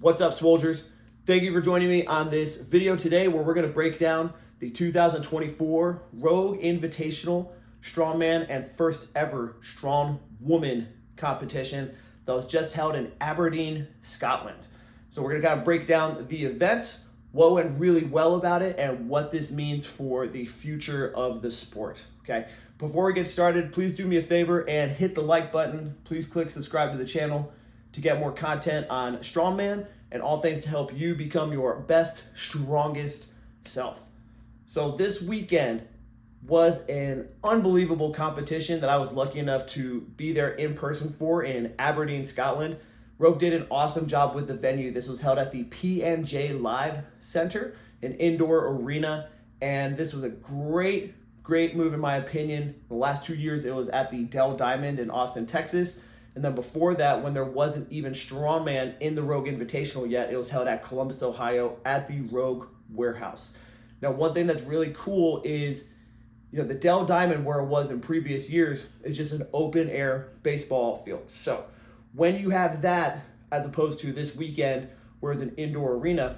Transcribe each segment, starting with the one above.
What's up, Swolgers? Thank you for joining me on this video today where we're going to break down the 2024 Rogue Invitational Strongman and first ever Strongwoman competition that was just held in Aberdeen, Scotland. So we're going to kind of break down the events, what went really well about it, and what this means for the future of the sport. Okay, before we get started, please do me a favor and hit the like button. Please click subscribe to the channel to get more content on Strongman and all things to help you become your best, strongest self. So this weekend was an unbelievable competition that I was lucky enough to be there in person for in Aberdeen, Scotland. Rogue did an awesome job with the venue. This was held at the P&J Live Center, an indoor arena, and this was a great move in my opinion. The last 2 years it was at the Dell Diamond in Austin, Texas. And then before that, when there wasn't even Strongman in the Rogue Invitational yet, it was held at Columbus, Ohio at the Rogue Warehouse. Now, one thing that's really cool is, the Dell Diamond, where it was in previous years, is just an open air baseball field. So when you have that, as opposed to this weekend, where it's an indoor arena,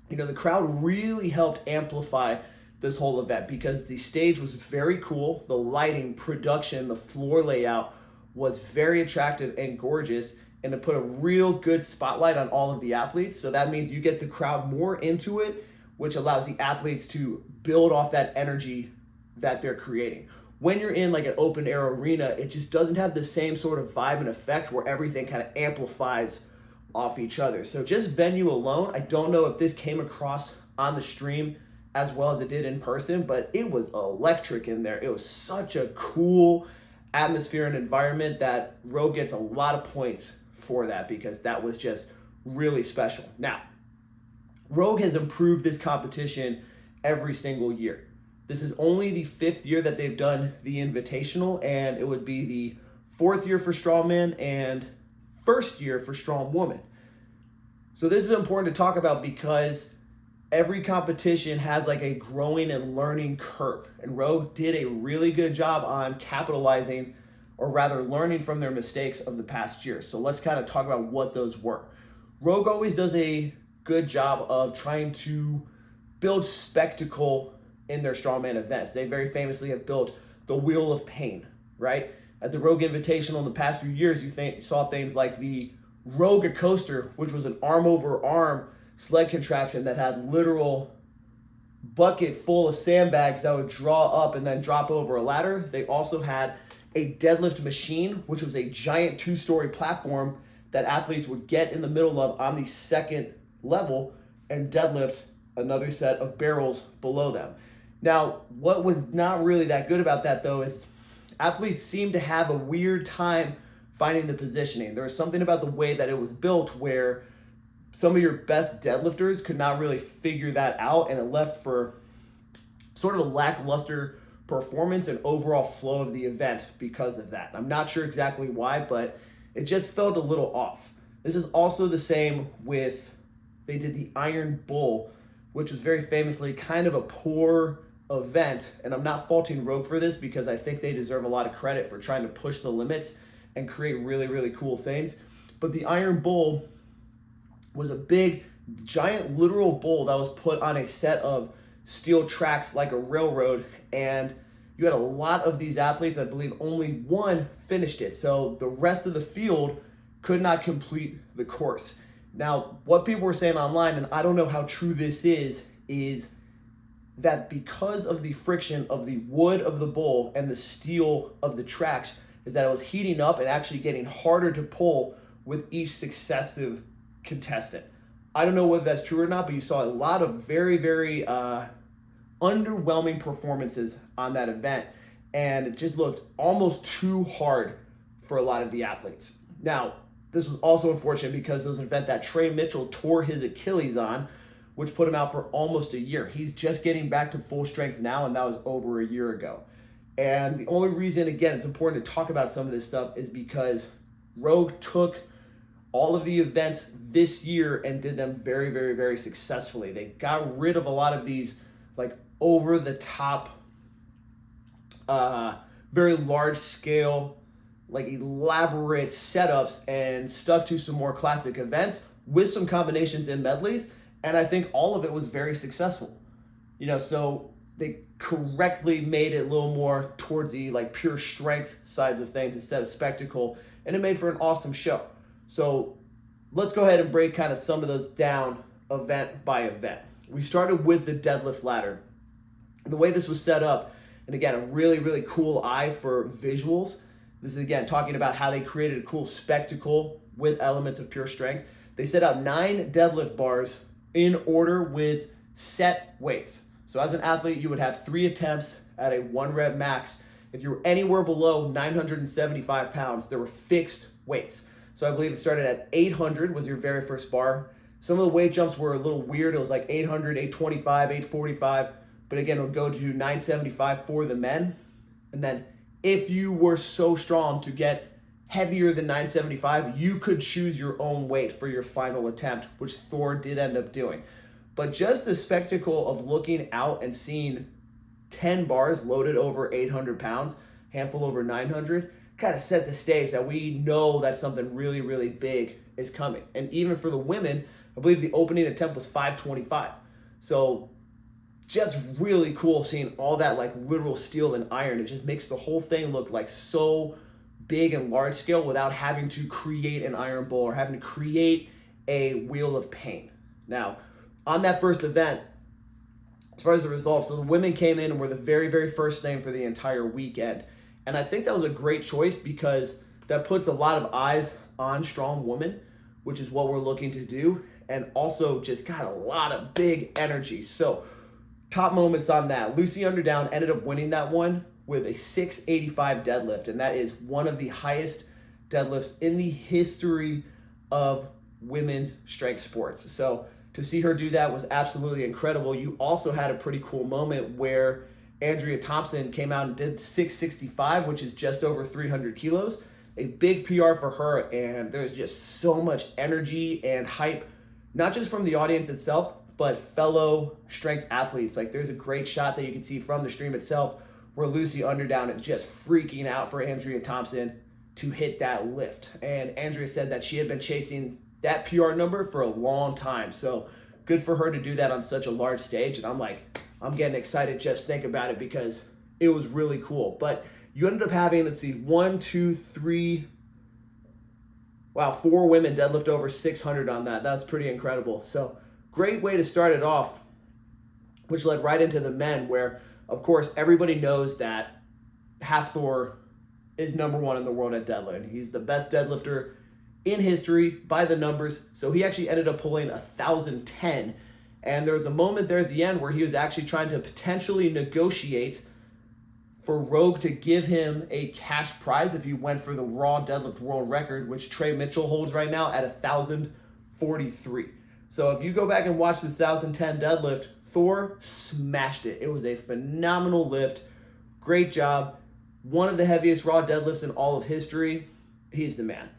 the crowd really helped amplify this whole event because the stage was very cool. The lighting, production, the floor layout was very attractive and gorgeous, and to put a real good spotlight on all of the athletes. So that means you get the crowd more into it, which allows the athletes to build off that energy that they're creating. When you're in like an open air arena, it just doesn't have the same sort of vibe and effect where everything kind of amplifies off each other. So just venue alone, I don't know if this came across on the stream as well as it did in person, but it was electric in there. It was such a cool atmosphere and environment that Rogue gets a lot of points for that because that was just really special. Now, Rogue has improved this competition every single year. This is only the 5th year that they've done the Invitational, and it would be the 4th year for Strongman and 1st year for Strongwoman. So this is important to talk about because every competition has like a growing and learning curve, and Rogue did a really good job on capitalizing, or rather learning from their mistakes of the past year. So let's kind of talk about what those were. Rogue always does a good job of trying to build spectacle in their Strongman events. They very famously have built the Wheel of Pain, right? At the Rogue Invitational in the past few years, you saw things like the Rogue Coaster, which was an arm over arm sled contraption that had literal bucket full of sandbags that would draw up and then drop over a ladder. They also had a deadlift machine, which was a giant 2-story platform that athletes would get in the middle of on the 2nd level and deadlift another set of barrels below them. Now, what was not really that good about that though is athletes seemed to have a weird time finding the positioning. There was something about the way that it was built where some of your best deadlifters could not really figure that out, and it left for sort of a lackluster performance and overall flow of the event because of that. I'm not sure exactly why, but it just felt a little off. This is also the same with, they did the Iron Bull, which was very famously kind of a poor event, and I'm not faulting Rogue for this because I think they deserve a lot of credit for trying to push the limits and create really cool things. But the Iron Bull was a big, giant literal bull that was put on a set of steel tracks like a railroad, and you had a lot of these athletes. I believe only one finished it, so the rest of the field could not complete the course. Now, what people were saying online, and I don't know how true this is that because of the friction of the wood of the bull and the steel of the tracks, is that it was heating up and actually getting harder to pull with each successive contestant. I don't know whether that's true or not, but you saw a lot of very underwhelming performances on that event, and it just looked almost too hard for a lot of the athletes. Now, this was also unfortunate because it was an event that Trey Mitchell tore his Achilles on, which put him out for almost a year. He's just getting back to full strength now, and that was over a year ago. And the only reason, again, it's important to talk about some of this stuff is because Rogue took all of the events this year and did them very successfully. They got rid of a lot of these like over the top, very large scale like elaborate setups and stuck to some more classic events with some combinations in medleys. And I think all of it was very successful. So they correctly made it a little more towards the like pure strength sides of things instead of spectacle, and it made for an awesome show. So let's go ahead and break kind of some of those down event by event. We started with the deadlift ladder. The way this was set up, and again, a really, really cool eye for visuals. This is again talking about how they created a cool spectacle with elements of pure strength. They set out 9 deadlift bars in order with set weights. So as an athlete, you would have 3 attempts at a 1 rep max. If you were anywhere below 975 pounds, there were fixed weights. So I believe it started at 800 was your very first bar. Some of the weight jumps were a little weird. It was like 800, 825, 845. But again, it would go to 975 for the men. And then if you were so strong to get heavier than 975, you could choose your own weight for your final attempt, which Thor did end up doing. But just the spectacle of looking out and seeing 10 bars loaded over 800 pounds, handful over 900, kind of set the stage that we know that something really, really big is coming. And even for the women, I believe the opening attempt was 525. So just really cool seeing all that like literal steel and iron. It just makes the whole thing look like so big and large scale without having to create an iron bowl or having to create a wheel of pain. Now, on that first event, as far as the results, so the women came in and were the very, very first thing for the entire weekend. And I think that was a great choice because that puts a lot of eyes on Strongwoman, which is what we're looking to do, and also just got a lot of big energy. So top moments on that. Lucy Underdown ended up winning that one with a 685 deadlift, and that is one of the highest deadlifts in the history of women's strength sports. So to see her do that was absolutely incredible. You also had a pretty cool moment where Andrea Thompson came out and did 665, which is just over 300 kilos. A big PR for her, and there's just so much energy and hype, not just from the audience itself, but fellow strength athletes. Like there's a great shot that you can see from the stream itself where Lucy Underdown is just freaking out for Andrea Thompson to hit that lift. And Andrea said that she had been chasing that PR number for a long time. So good for her to do that on such a large stage. And I'm getting excited just think about it because it was really cool. But you ended up having, let's see, 4 women deadlift over 600 on that. That's pretty incredible. So great way to start it off, which led right into the men where, of course, everybody knows that Thor is number 1 in the world at deadlift. He's the best deadlifter in history by the numbers. So he actually ended up pulling 1,010. And there was a moment there at the end where he was actually trying to potentially negotiate for Rogue to give him a cash prize if he went for the raw deadlift world record, which Trey Mitchell holds right now at 1,043. So if you go back and watch this 1,010 deadlift, Thor smashed it. It was a phenomenal lift. Great job. One of the heaviest raw deadlifts in all of history. He's the man.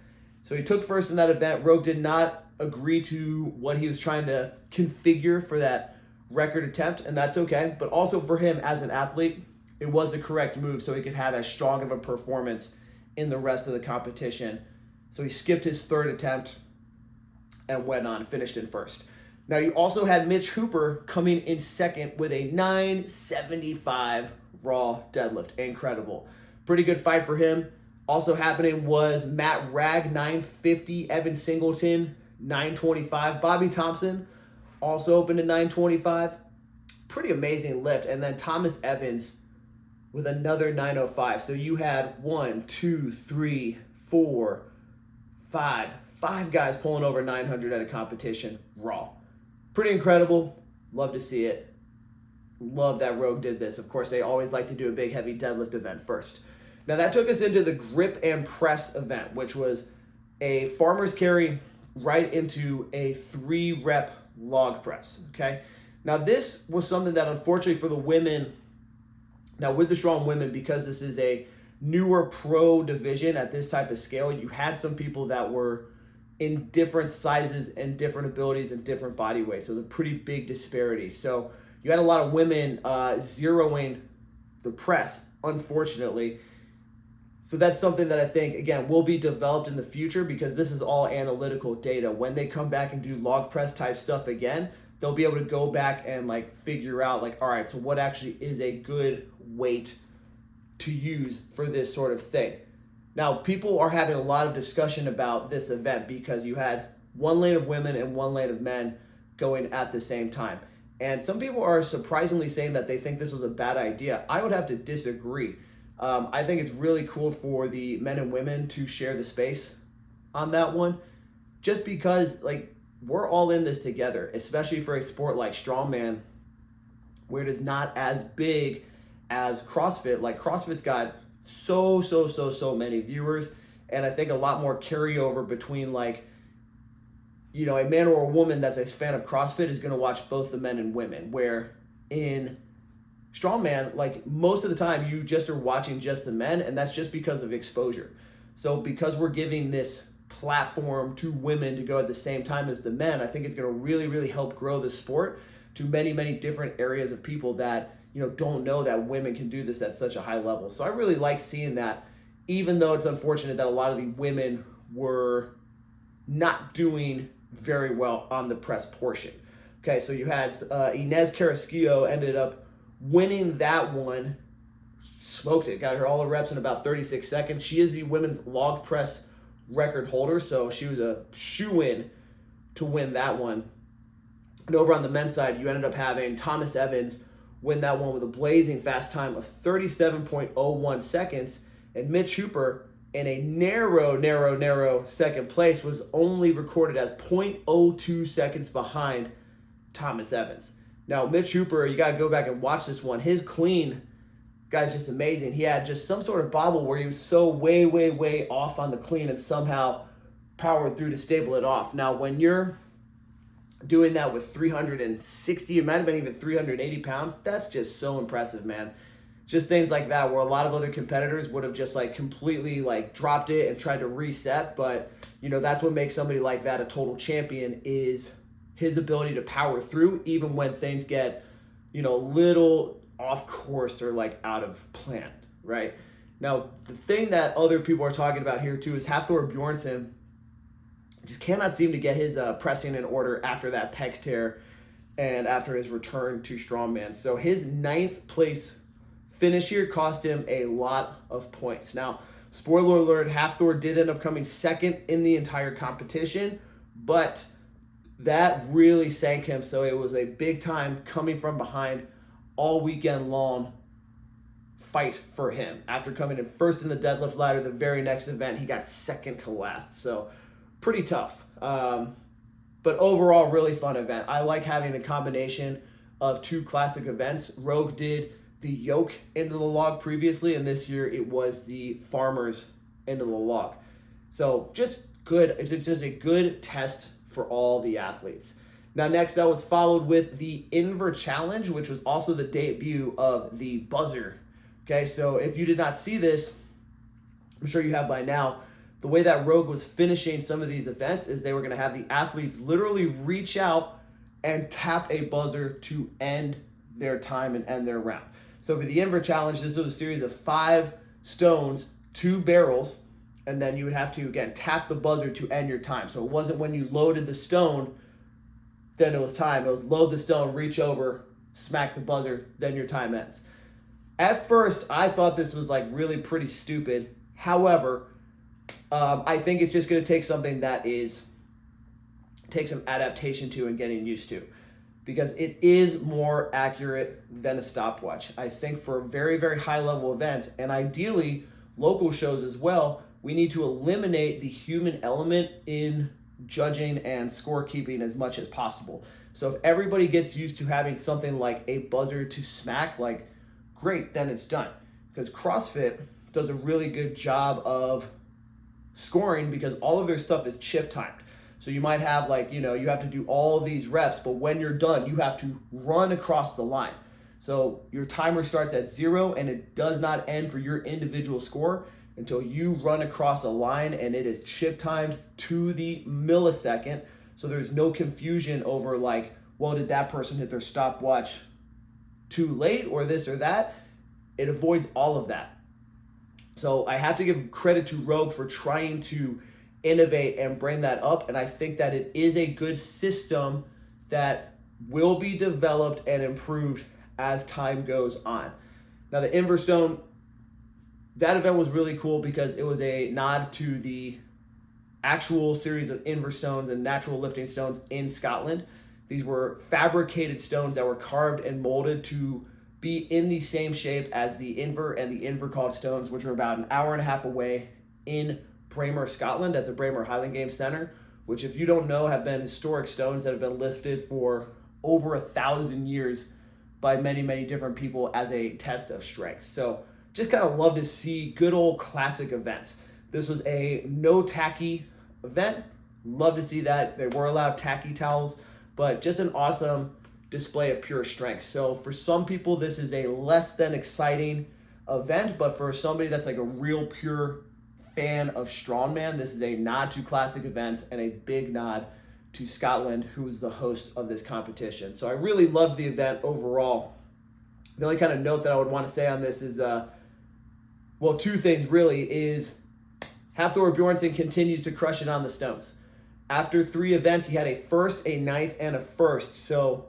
So he took first in that event. Rogue did not agree to what he was trying to configure for that record attempt, and that's okay. But also for him as an athlete, it was the correct move so he could have as strong of a performance in the rest of the competition. So he skipped his 3rd attempt and went on, finished in first. Now you also had Mitch Hooper coming in second with a 975 raw deadlift. Incredible. Pretty good fight for him. Also happening was Matt Ragg, 950, Evan Singleton, 925. Bobby Thompson also opened at 925. Pretty amazing lift. And then Thomas Evans with another 905. So you had 5 guys pulling over 900 at a competition raw. Pretty incredible. Love to see it. Love that Rogue did this. Of course, they always like to do a big heavy deadlift event first. Now that took us into the grip and press event, which was a farmer's carry right into a 3 rep log press, okay? Now this was something that unfortunately for the women, now with the Strong Women, because this is a newer pro division at this type of scale, you had some people that were in different sizes and different abilities and different body weights. So there's a pretty big disparity. So you had a lot of women zeroing the press, unfortunately. So that's something that I think, again, will be developed in the future because this is all analytical data. When they come back and do log press type stuff again, they'll be able to go back and like figure out like, all right, so what actually is a good weight to use for this sort of thing. Now, people are having a lot of discussion about this event because you had one lane of women and one lane of men going at the same time. And some people are surprisingly saying that they think this was a bad idea. I would have to disagree. I think it's really cool for the men and women to share the space on that one, just because like we're all in this together, especially for a sport like Strongman, where it is not as big as CrossFit. Like CrossFit's got so many viewers, and I think a lot more carryover between like, you know, a man or a woman that's a fan of CrossFit is going to watch both the men and women, where in Strongman, like most of the time you just are watching just the men, and that's just because of exposure. So because we're giving this platform to women to go at the same time as the men, I think it's going to really help grow the sport to many different areas of people that, you know, don't know that women can do this at such a high level. So I really like seeing that, even though it's unfortunate that a lot of the women were not doing very well on the press portion. Okay, so you had Inez Carrasquillo ended up winning that one, smoked it, got her all the reps in about 36 seconds. She is the women's log press record holder, so she was a shoo-in to win that one. And over on the men's side, you ended up having Thomas Evans win that one with a blazing fast time of 37.01 seconds, and Mitch Hooper in a narrow second place was only recorded as 0.02 seconds behind Thomas Evans. Now, Mitch Hooper, you got to go back and watch this one. His clean, guy's just amazing. He had just some sort of bobble where he was so way off on the clean and somehow powered through to stable it off. Now, when you're doing that with 360, it might have been even 380 pounds, that's just so impressive, man. Just things like that where a lot of other competitors would have just like completely like dropped it and tried to reset. But, you know, that's what makes somebody like that a total champion, is his ability to power through even when things get, you know, little off course or like out of plan, right? Now, the thing that other people are talking about here too is Hafthor Bjornsson just cannot seem to get his pressing in order after that pec tear and after his return to Strongman. So his 9th place finish here cost him a lot of points. Now, spoiler alert, Hafthor did end up coming second in the entire competition, but that really sank him. So it was a big time coming from behind all weekend long fight for him. After coming in first in the deadlift ladder, the very next event, he got second to last. So pretty tough. But overall, really fun event. I like having a combination of two classic events. Rogue did the yoke into the log previously, and this year it was the farmers into the log. So just good. It's just a good test for all the athletes. Now, next that was followed with the Inver Challenge, which was also the debut of the buzzer. Okay, so if you did not see this, I'm sure you have by now. The way that Rogue was finishing some of these events is they were going to have the athletes literally reach out and tap a buzzer to end their time and end their round. So for the Inver Challenge, this was a series of 5 stones, 2 barrels, and then you would have to, again, tap the buzzer to end your time. So it wasn't when you loaded the stone, then it was time. It was load the stone, reach over, smack the buzzer, then your time ends. At first, I thought this was like really pretty stupid. However, I think it's just going to take something that take some adaptation to and getting used to, because it is more accurate than a stopwatch. I think for very high level events, and ideally local shows as well, we need to eliminate the human element in judging and scorekeeping as much as possible. So if everybody gets used to having something like a buzzer to smack, like, great, then it's done. Because CrossFit does a really good job of scoring because all of their stuff is chip timed. So you might have like, you have to do all these reps, but when you're done, you have to run across the line. So your timer starts at 0 and it does not end for your individual score until you run across a line, and it is chip timed to the millisecond. So there's no confusion over like, well, did that person hit their stopwatch too late or this or that? It avoids all of that. So I have to give credit to Rogue for trying to innovate and bring that up. And I think that it is a good system that will be developed and improved as time goes on. Now the Inverstone, that event was really cool because it was a nod to the actual series of Inverstones and natural lifting stones in Scotland. These were fabricated stones that were carved and molded to be in the same shape as the Inver and the Invercog stones, which are about an hour and a half away in Braemar, Scotland, at the Braemar Highland Games Centre, which, if you don't know, have been historic stones that have been lifted for over 1,000 years by many, many different people as a test of strength. So just kind of love to see good old classic events. This was a no tacky event. Love to see that. They were allowed tacky towels, but just an awesome display of pure strength. So for some people, this is a less than exciting event, but for somebody that's like a real pure fan of Strongman, this is a nod to classic events and a big nod to Scotland, who is the host of this competition. So I really loved the event overall. The only kind of note that I would want to say on this is, well, two things really, is Hafthor Bjornsson continues to crush it on the stones. After 3 events, he had a first, a ninth, and a first. So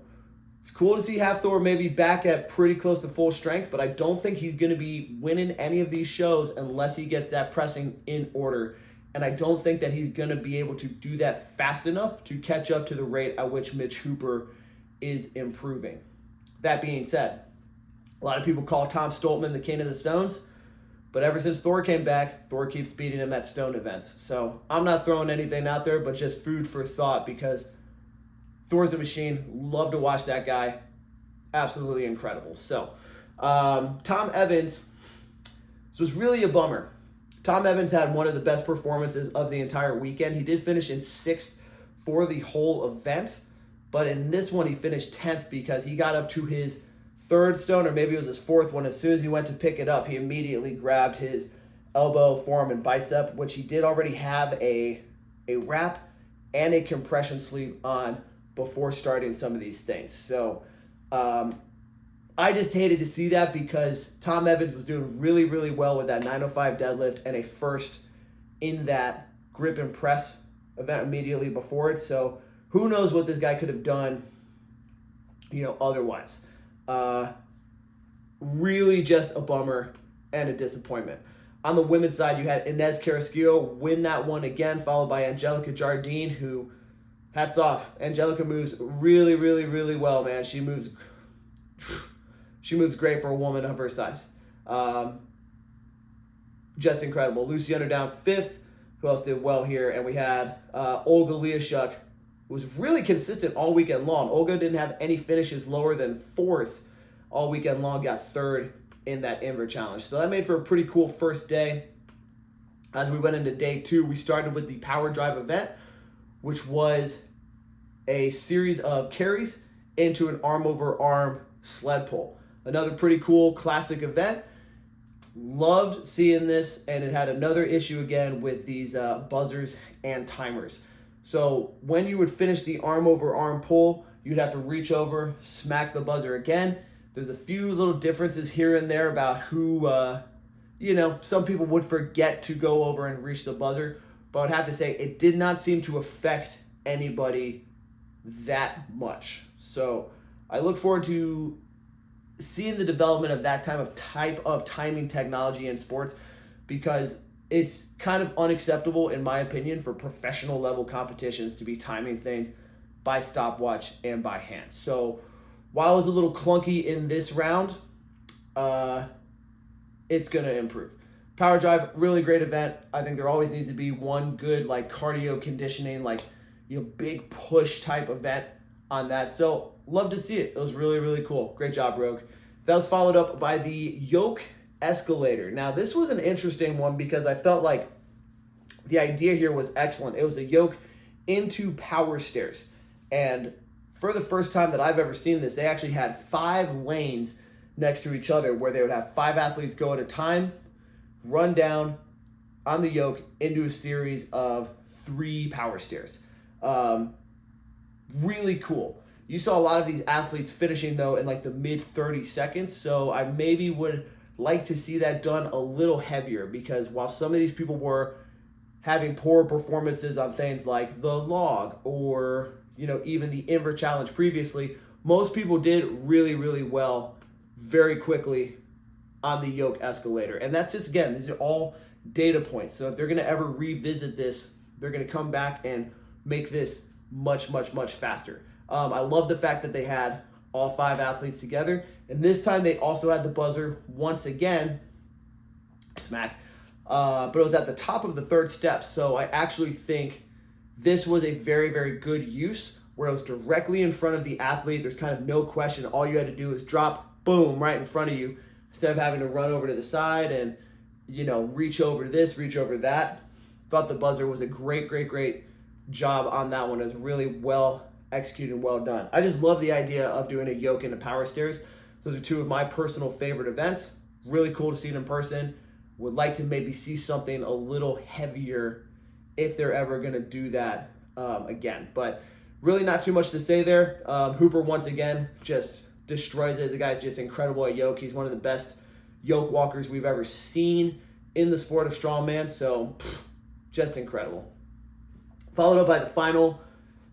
it's cool to see Hafthor maybe back at pretty close to full strength, but I don't think he's going to be winning any of these shows unless he gets that pressing in order. And I don't think that he's going to be able to do that fast enough to catch up to the rate at which Mitch Hooper is improving. That being said, a lot of people call Tom Stoltman the king of the stones, but ever since Thor came back, Thor keeps beating him at stone events. So I'm not throwing anything out there, but just food for thought, because Thor's a machine. Love to watch that guy. Absolutely incredible. So Tom Evans, this was really a bummer. Tom Evans had one of the best performances of the entire weekend. He did finish in 6th for the whole event, but in this one he finished 10th because he got up to his 3rd stone, or maybe it was his 4th one. As soon as he went to pick it up, he immediately grabbed his elbow, forearm, and bicep, which he did already have a wrap and a compression sleeve on before starting some of these things. So I just hated to see that, because Tom Evans was doing really, really well with that 905 deadlift and a first in that grip and press event immediately before it. So who knows what this guy could have done, otherwise. Really just a bummer and a disappointment. On the women's side, you had Inez Carrasquillo win that one again, followed by Angelica Jardine, who, hats off. Angelica moves really, really, really well, man. She moves great for a woman of her size. Just incredible. Luciana down 5th. Who else did well here? And we had Olga Liashuk, who was really consistent all weekend long. Olga didn't have any finishes lower than 4th all weekend long, got 3rd in that Inver Challenge. So that made for a pretty cool first day. As we went into day 2, we started with the Power Drive event, which was a series of carries into an arm-over-arm sled pull. Another pretty cool classic event. Loved seeing this, and it had another issue again with these buzzers and timers. So when you would finish the arm-over-arm pull, you'd have to reach over, smack the buzzer again. There's a few little differences here and there about who, some people would forget to go over and reach the buzzer, but I would have to say it did not seem to affect anybody that much. So I look forward to seeing the development of that type of timing technology in sports, because it's kind of unacceptable, in my opinion, for professional level competitions to be timing things by stopwatch and by hand. So while it was a little clunky in this round, it's going to improve. Power Drive, really great event. I think there always needs to be one good cardio conditioning, big push type event on that. So love to see it. It was really, really cool. Great job, Rogue. That was followed up by the yoke escalator. Now, this was an interesting one because I felt like the idea here was excellent. It was a yoke into power stairs. And for the first time that I've ever seen this, they actually had 5 lanes next to each other where they would have 5 athletes go at a time, run down on the yoke into a series of 3 power stairs. Really cool. You saw a lot of these athletes finishing, though, in the mid 30 seconds. So I maybe would like to see that done a little heavier, because while some of these people were having poor performances on things like the log or, even the invert challenge previously, most people did really, really well very quickly on the yoke escalator. And that's just, again, these are all data points. So if they're going to ever revisit this, they're going to come back and make this much, much, much faster. I love the fact that they had all 5 athletes together. And this time they also had the buzzer once again, smack, but it was at the top of the 3rd step. So I actually think this was a very, very good use, where it was directly in front of the athlete. There's kind of no question. All you had to do is drop, boom, right in front of you, instead of having to run over to the side and, reach over this, reach over that. Thought the buzzer was a great, great, great job on that one. It was really well executed and well done. I just love the idea of doing a yoke into power stairs. Those are 2 of my personal favorite events. Really cool to see it in person. Would like to maybe see something a little heavier if they're ever going to do that again. But really not too much to say there. Hooper, once again, just destroys it. The guy's just incredible at yoke. He's one of the best yoke walkers we've ever seen in the sport of strongman. So just incredible. Followed up by the final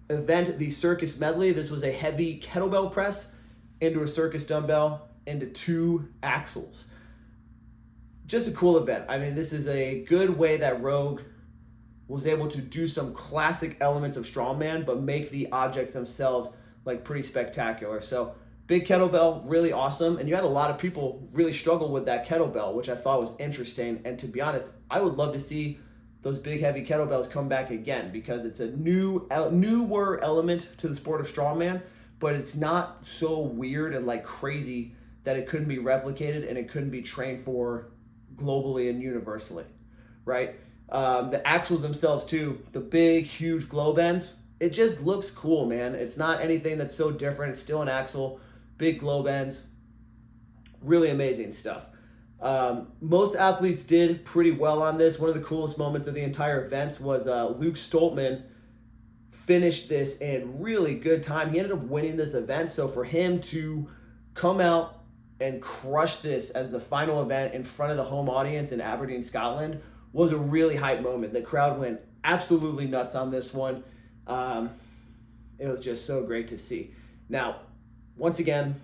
event, the circus medley. This was a heavy kettlebell press into a circus dumbbell into 2 axles. Just a cool event. I mean, this is a good way that Rogue was able to do some classic elements of strongman, but make the objects themselves like pretty spectacular. So big kettlebell, really awesome. And you had a lot of people really struggle with that kettlebell, which I thought was interesting. And to be honest, I would love to see those big heavy kettlebells come back again, because it's a newer element to the sport of strongman, but it's not so weird and like crazy that it couldn't be replicated and it couldn't be trained for globally and universally, right? The axles themselves too, the big, huge globe ends, it just looks cool, man. It's not anything that's so different. It's still an axle, big globe ends, really amazing stuff. Most athletes did pretty well on this. One of the coolest moments of the entire event was Luke Stoltman finished this in really good time. He ended up winning this event. So for him to come out and crush this as the final event in front of the home audience in Aberdeen, Scotland, was a really hype moment. The crowd went absolutely nuts on this one. It was just so great to see. Now, once again,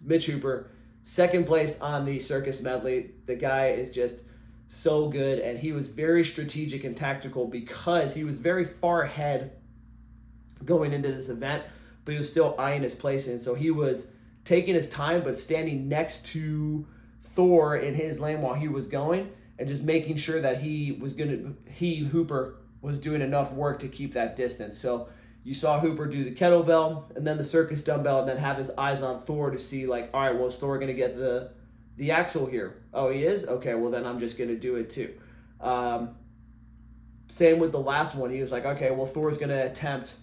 Mitch Hooper, 2nd place on the circus medley. The guy is just so good, and he was very strategic and tactical because he was very far ahead going into this event, but he was still eyeing his place in. So he was taking his time, but standing next to Thor in his lane while he was going, and just making sure that Hooper was doing enough work to keep that distance. So you saw Hooper do the kettlebell and then the circus dumbbell, and then have his eyes on Thor to see like, all right, well, is Thor going to get the axle here? Oh, he is? Okay, well, then I'm just going to do it too. Same with the last one. He was like, okay, well, Thor's going to attempt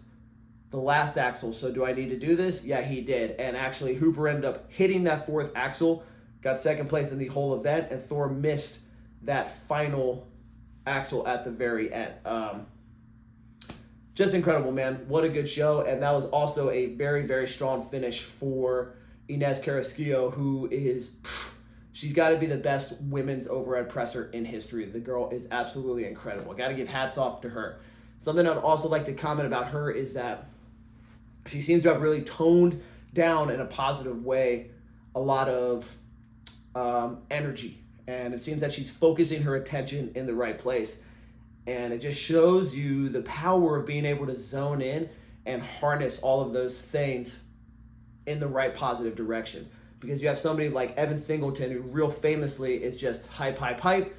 the last axle, so do I need to do this? Yeah, he did. And actually, Hooper ended up hitting that 4th axle, got 2nd place in the whole event, and Thor missed that final axle at the very end. Just incredible, man. What a good show. And that was also a very, very strong finish for Inez Carrasquillo, who is, she's got to be the best women's overhead presser in history. The girl is absolutely incredible. Got to give hats off to her. Something I'd also like to comment about her is that she seems to have really toned down in a positive way a lot of energy. And it seems that she's focusing her attention in the right place. And it just shows you the power of being able to zone in and harness all of those things in the right positive direction. Because you have somebody like Evan Singleton, who real famously is just hype, hype, hype,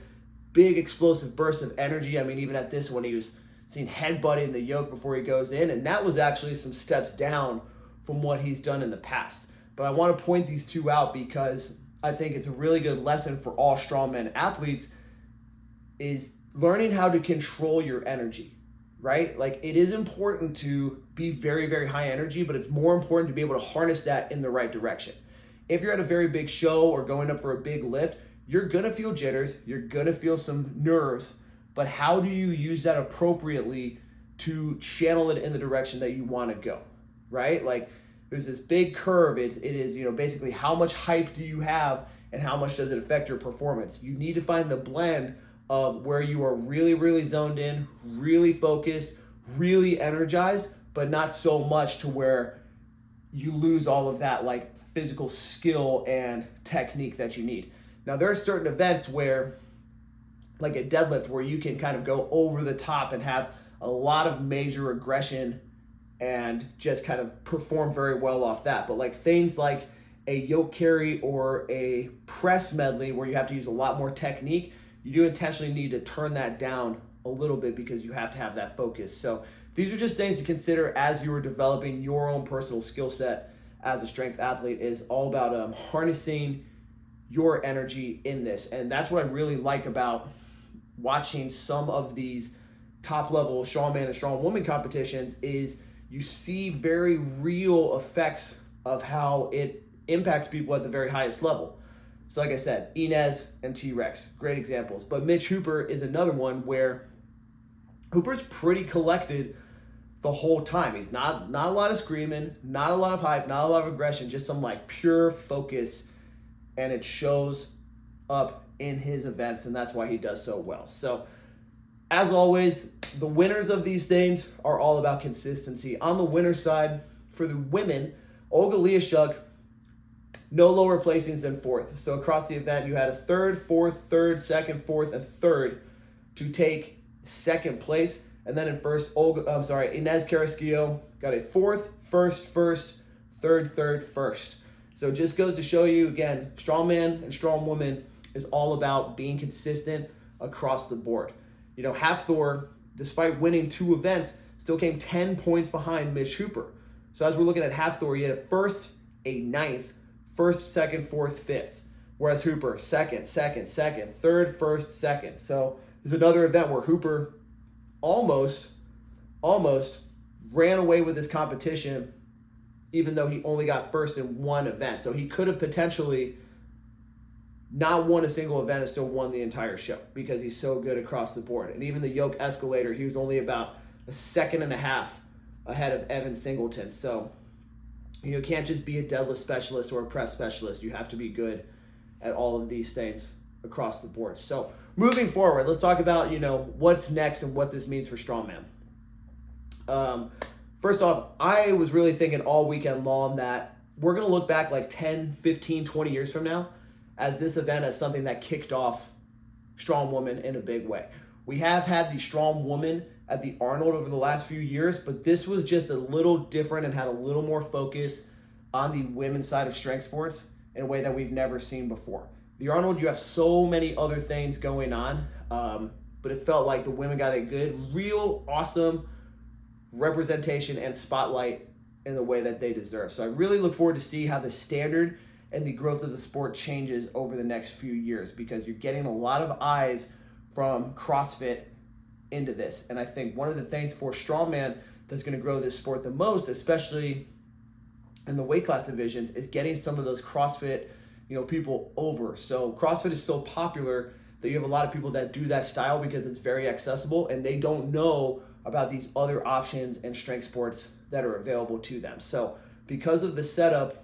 big explosive bursts of energy. I mean, even at this one, he was seen headbutting the yoke before he goes in, and that was actually some steps down from what he's done in the past. But I want to point these 2 out because I think it's a really good lesson for all strongman athletes, is learning how to control your energy, right? Like, it is important to be very, very high energy, but it's more important to be able to harness that in the right direction. If you're at a very big show or going up for a big lift, you're gonna feel jitters, you're gonna feel some nerves, but how do you use that appropriately to channel it in the direction that you wanna go, right? Like, there's this big curve. It is, basically how much hype do you have and how much does it affect your performance. You need to find the blend of where you are really, really zoned in, really focused, really energized, but not so much to where you lose all of that like physical skill and technique that you need. Now, there are certain events where, like a deadlift, where you can kind of go over the top and have a lot of major aggression and just kind of perform very well off that. But like things like a yoke carry or a press medley where you have to use a lot more technique, you do intentionally need to turn that down a little bit because you have to have that focus. So these are just things to consider as you are developing your own personal skill set as a strength athlete. Is all about harnessing your energy in this. And that's what I really like about watching some of these top level strongman and strongwoman competitions is you see very real effects of how it impacts people at the very highest level. So like I said, Inez and T-Rex, great examples. But Mitch Hooper is another one where Hooper's pretty collected the whole time. He's not a lot of screaming, not a lot of hype, not a lot of aggression, just some like pure focus, and it shows up in his events, and that's why he does so well. So as always, the winners of these things are all about consistency. On the winner's side, for the women, Olga Liashchuk, no lower placings than fourth. So across the event, you had a third, fourth, third, second, fourth, and third to take second place. And then in first, Inez Carrasquillo got a fourth, first, third, first. So it just goes to show you, again, strongman and strongwoman is all about being consistent across the board. You know, Hafthor, despite winning 2 events, still came 10 points behind Mitch Hooper. So as we're looking at Hafthor, he had a first, a ninth, first, second, fourth, fifth. Whereas Hooper, second, third, first, second. So there's another event where Hooper almost ran away with this competition, even though he only got first in 1 event. So he could have potentially not won a single event and still won the entire show because he's so good across the board. And even the yoke escalator, he was only about a second and a half ahead of Evan Singleton. So you can't just be a deadlift specialist or a press specialist. You have to be good at all of these things across the board. So moving forward, let's talk about, what's next and what this means for strongman. First off, I was really thinking all weekend long that we're going to look back like 10, 15, 20 years from now as this event as something that kicked off strongwoman in a big way. We have had the strongwoman at the Arnold over the last few years, but this was just a little different and had a little more focus on the women's side of strength sports in a way that we've never seen before. The Arnold, you have so many other things going on, but it felt like the women got a good, real awesome representation and spotlight in the way that they deserve. So I really look forward to see how the standard and the growth of the sport changes over the next few years, because you're getting a lot of eyes from CrossFit into this. And I think one of the things for strongman that's going to grow this sport the most, especially in the weight class divisions, is getting some of those CrossFit people over. So CrossFit is so popular that you have a lot of people that do that style because it's very accessible and they don't know about these other options and strength sports that are available to them. So because of the setup,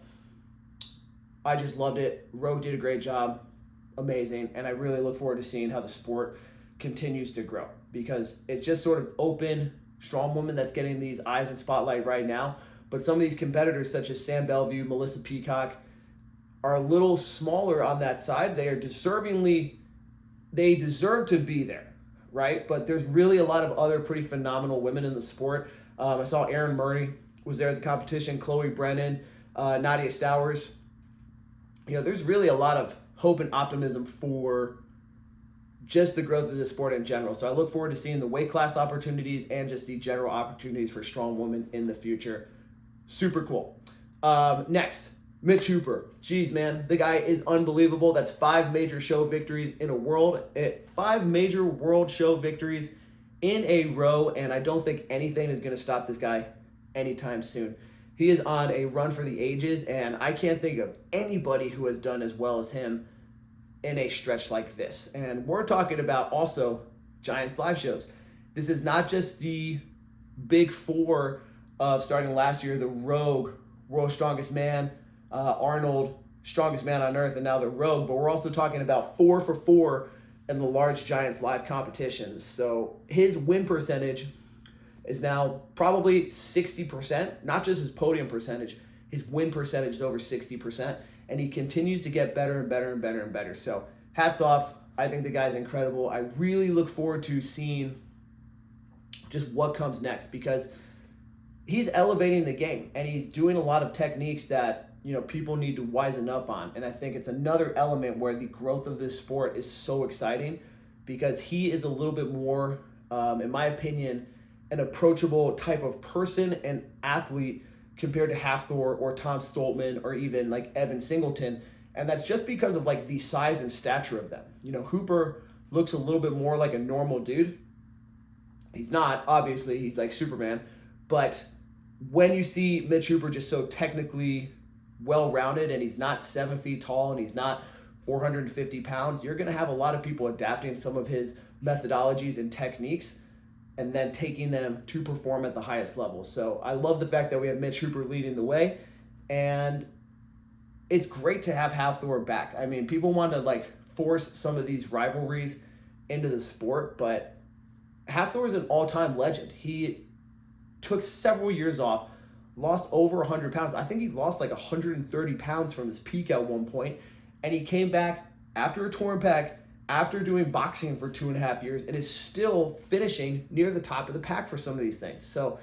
I just loved it. Rogue did a great job, amazing, and I really look forward to seeing how the sport continues to grow, because it's just sort of open strongwoman that's getting these eyes and spotlight right now. But some of these competitors, such as Sam Bellevue, Melissa Peacock, are a little smaller on that side. They deserve to be there, right? But there's really a lot of other pretty phenomenal women in the sport. I saw Erin Murray was there at the competition, Chloe Brennan, Nadia Stowers. There's really a lot of hope and optimism for just the growth of the sport in general. So I look forward to seeing the weight class opportunities and just the general opportunities for strong women in the future. Super cool. Next, Mitch Hooper. Jeez, man, the guy is unbelievable. That's 5 major show victories in a world, 5 major world show victories in a row, and I don't think anything is going to stop this guy anytime soon. He is on a run for the ages, and I can't think of anybody who has done as well as him in a stretch like this. And we're talking about also Giants live shows. This is not just the big 4 of starting last year, the Rogue, World's Strongest Man, Arnold, strongest man on earth and now the Rogue, but we're also talking about 4 for 4 in the large giants live competitions. So his win percentage is now probably 60%, not just his podium percentage, his win percentage is over 60%, and he continues to get better and better and better and better. So hats off. I think the guy's incredible. I really look forward to seeing just what comes next, because he's elevating the game and he's doing a lot of techniques that, you know, people need to wisen up on. And I think it's another element where the growth of this sport is so exciting, because he is a little bit more, in my opinion, an approachable type of person and athlete compared to Hafthor or Tom Stoltman or even like Evan Singleton. And that's just because of like the size and stature of them. You know, Hooper looks a little bit more like a normal dude. He's not, obviously, he's like Superman. But when you see Mitch Hooper just so technically well-rounded, and he's not 7 feet tall and he's not 450 pounds, you're going to have a lot of people adapting some of his methodologies and techniques and then taking them to perform at the highest level. So I love the fact that we have Mitch Hooper leading the way, and it's great to have Hafthor back. I mean, people want to like force some of these rivalries into the sport, but Hafthor is an all-time legend. He took several years off, lost over 100 pounds. I think he lost like 130 pounds from his peak at one point, and he came back after a torn pec, after doing boxing for 2.5 years, and is still finishing near the top of the pack for some of these things. So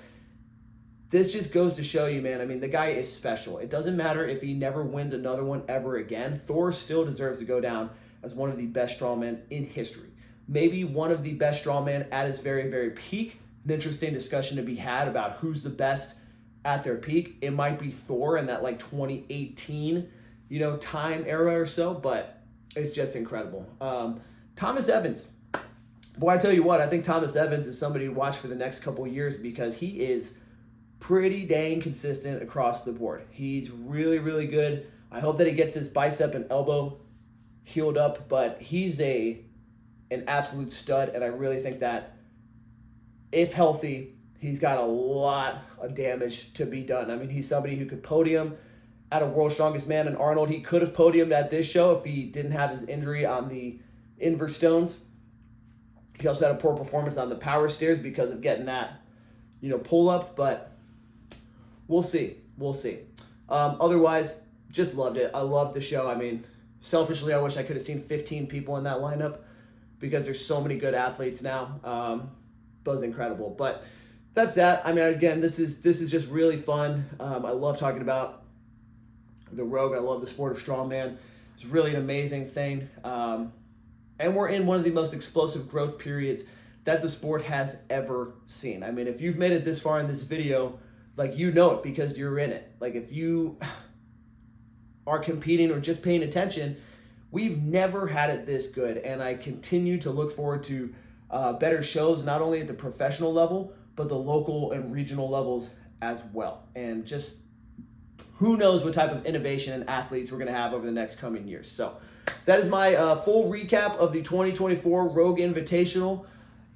this just goes to show you, man, I mean, the guy is special. It doesn't matter if he never wins another one ever again. Thor still deserves to go down as one of the best strongmen in history. Maybe one of the best strongmen at his very, very peak. An interesting discussion to be had about who's the best at their peak. It might be Thor in that like 2018, you know, time era or so, but it's just incredible. Thomas Evans. Boy, I tell you what, I think Thomas Evans is somebody to watch for the next couple of years, because he is pretty dang consistent across the board. He's really, really good. I hope that he gets his bicep and elbow healed up, but he's an absolute stud, and I really think that if healthy, he's got a lot of damage to be done. I mean, he's somebody who could podium at a World's Strongest Man in Arnold. He could have podiumed at this show if he didn't have his injury on the invert stones. He also had a poor performance on the power stairs because of getting that, you know, pull up, but we'll see. We'll see. Otherwise, just loved it. I loved the show. I mean, selfishly, I wish I could have seen 15 people in that lineup, because there's so many good athletes now. That was incredible. But that's that. I mean, again, this is just really fun. I love talking about the Rogue. I love the sport of strongman. It's really an amazing thing. And we're in one of the most explosive growth periods that the sport has ever seen. I mean, if you've made it this far in this video, like, you know it because you're in it. Like, if you are competing or just paying attention, we've never had it this good. And I continue to look forward to better shows, not only at the professional level, but the local and regional levels as well. And just who knows what type of innovation and athletes we're going to have over the next coming years. So that is my full recap of the 2024 Rogue Invitational.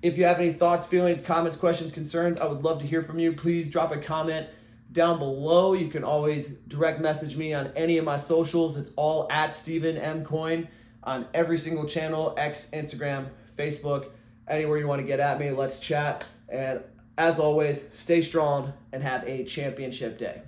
If you have any thoughts, feelings, comments, questions, concerns, I would love to hear from you. Please drop a comment down below. You can always direct message me on any of my socials. It's all at Stephen M. Coyne on every single channel: X, Instagram, Facebook, anywhere you want to get at me. Let's chat. And as always, stay strong and have a championship day.